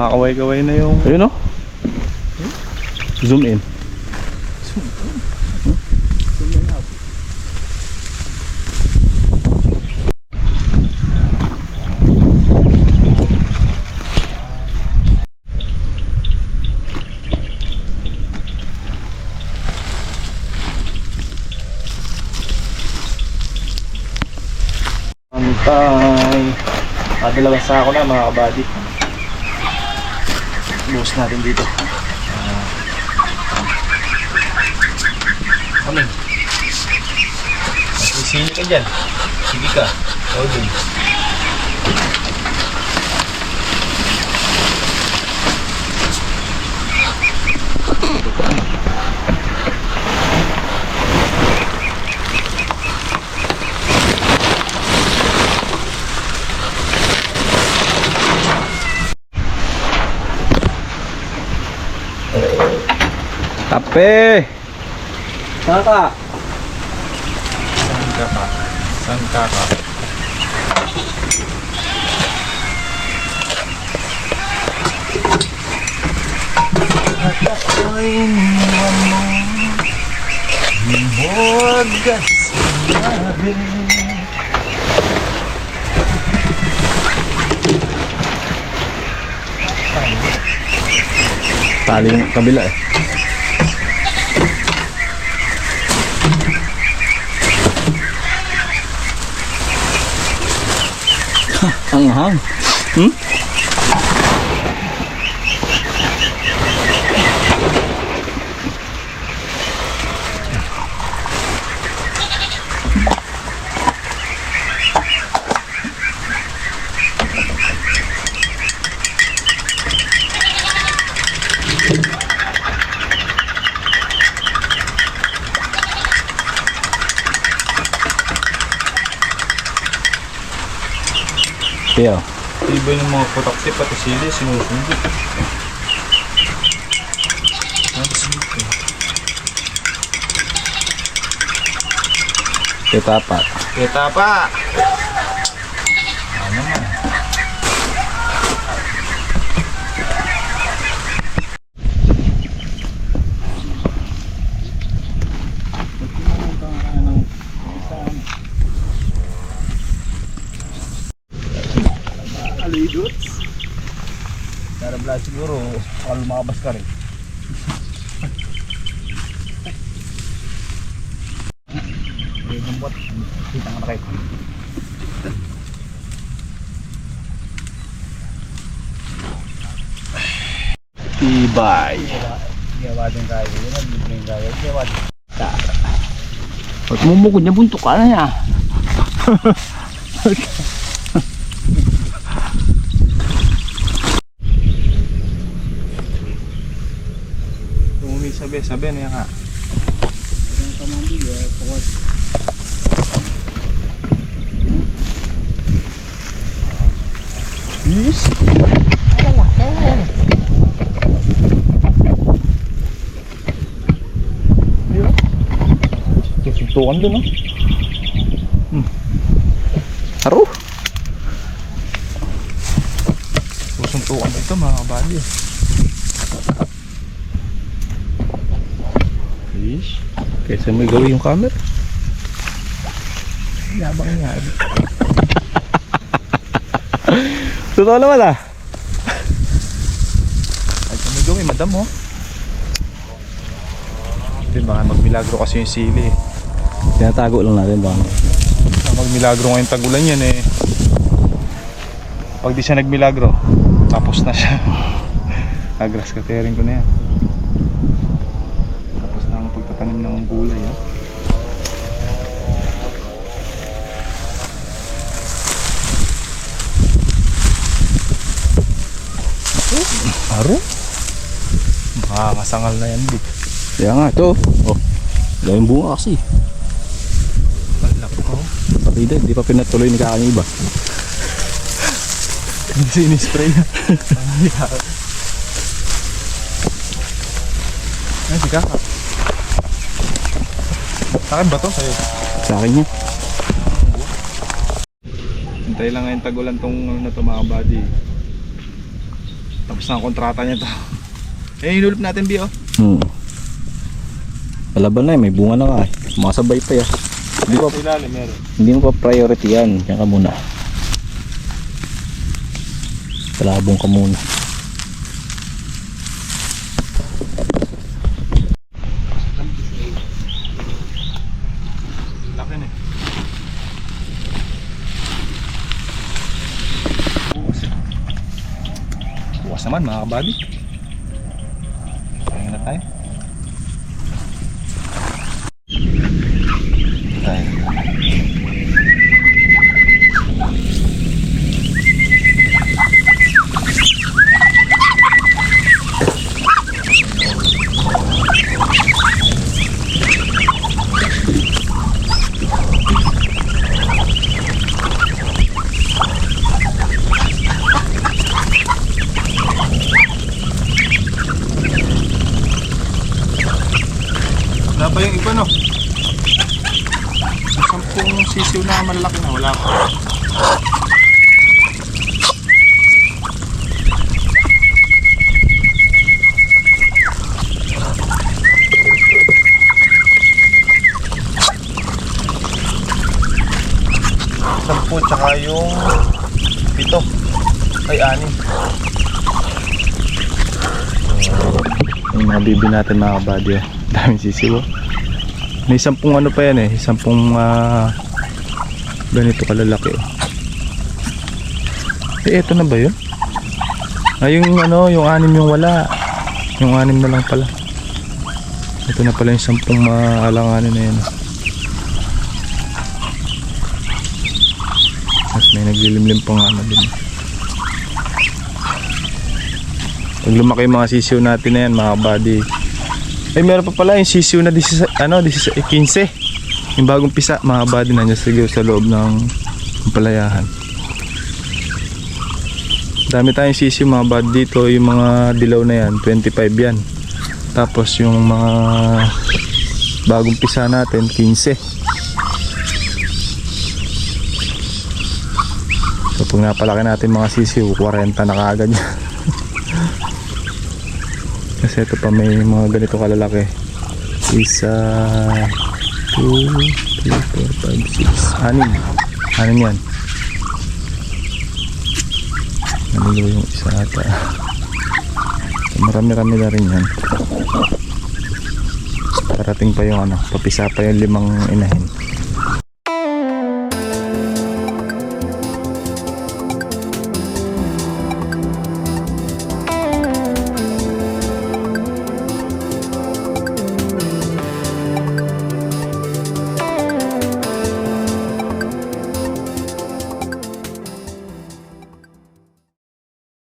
kumakaway-kaway na yung... Ayun o. Zoom in. Antay. Dalawang sako na mga kabady. Buhos natin dito. Ano? Masisili ka dyan. Sige ka. Hold. Tape! Saka! Sangka ka. At ako'y iniwan mo. Huwag ka sinabi. Tali yung kabila eh. Ang hang. Hmm? Kaya Iba yung mga putakti pati sili sinusundo. kita pa. Kita pa. Ano man. Alidots. Narabla siguro kalau makabas ka rin. Buat kita ngapain? Tibay. Gawadin kayo, yun libreng kayo, gawadin. Pag mumukod niya buntok ka na niya. Sabi na yan nga. Ang kamandi ya, pokot. Yes. Tusuntukan dun, no? Haro. Tusuntukan dito mga kabady. Yes. Kaysa may gawin yung camera. Yabang niya. Totoo naman ah. Ay, may gawin, madam mo. Hindi, baka magmilagro kasi yung sili. Tinatago lang natin bang. Magmilagro ngayong tagulan yan eh. Pag di siya nagmilagro, tapos na siya. Grass cutting ko na yan. Tapos na ang pagtatanim ng gulay. Haro? Makakasangal na yan, Big. Kaya nga ito. Oh. Gawing bunga kasi. Palak ko. Pati din, di pa pinatuloy ni kakang iba. Hindi sinispray na. Ay, si Kaka. Sa akin ba to? Sa'yo? Sa akin yan. Hintay lang ngayon tagulan tong ano na to mga buddy. Tapos na ang kontrata niya to. Eh, hinulip natin, Bi, oh. Palaban na eh, may bunga na nga eh. Makasabay pa yan. Hindi Sa ilalim, meron. Hindi mo pa priority yan. Yan ka muna. Palabong ka muna. Laki na eh. Bukas naman mga kabady. Kaya na tayo. Tayo. Wala pa yung iba, no? Yung 10 sisiw na malalaki na, wala pa. Sampu tsaka yung 7 ay 6. Yung mga bibi natin mga kabady, oh. Daming sisiw, oh. May 10 ano pa yan eh, 10 ganito kalalaki, oh. Eh, eto na ba yun? Ay, yung ano, yung 6 yung wala. Yung 6 na lang pala. Ito na pala yung 10 alanganin na yan, oh. Mas may naglilimlim pa nga ano din. Pag lumaki yung mga sisiw natin na yan mga kabady. Ay, meron pa pala yung sisiw na 15. Yung bagong pisa mga kabady na niya siguro sa loob ng palayahan. Dami tayong sisiw mga kabady dito. Yung mga dilaw na yan 25 yan. Tapos yung mga bagong pisa natin 15. So pag napalaki natin mga sisiw 40 na kaagad yan. Kasi ito pa may mga ganito kalalaki. 1, 2, 3, 4, 5, 6 6 yan. Nalilo yung isa ata. Marami-rami na rin yan. Parating pa yung ano, papisa pa yung 5 inahin.